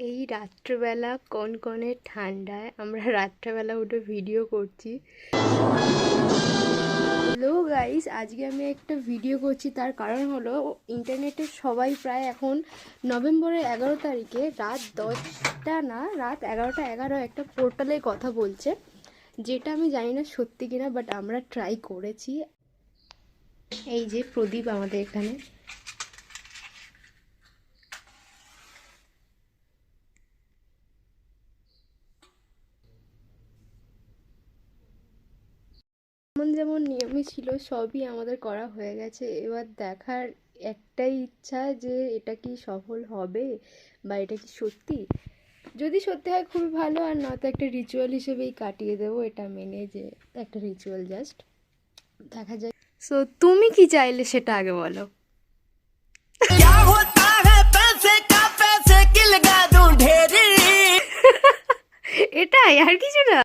এই রাত্রেবেলা কনকনে ঠান্ডায় আমরা রাত্রেবেলা উঠে ভিডিও করছি। হ্যালো গাইস, আজকে আমি একটা ভিডিও করছি, তার কারণ হলো ইন্টারনেটে সবাই প্রায় এখন নভেম্বরের 11 তারিখে রাত 10টা না রাত 11টা 11 একটা পোর্টালে কথা বলছে, যেটা আমি জানি না সত্যি কিনা, বাট আমরা ট্রাই করেছি। এই যে প্রদীপ আমাদের এখানে, যেমন যেমন নিয়মে ছিল সবই আমাদের করা হয়ে গেছে। এবার দেখার একটাই ইচ্ছা যে এটা কি সফল হবে বা এটা কি সত্যি। যদি সত্যি হয় খুবই ভালো, আর নয়তো একটা রিচুয়াল হিসেবেই কাটিয়ে দেবো, এটা মেনে যে একটা রিচুয়াল জাস্ট দেখা যায়। সো তুমি কি চাইলে সেটা আগে বলো। এটাই, আর কিছু না।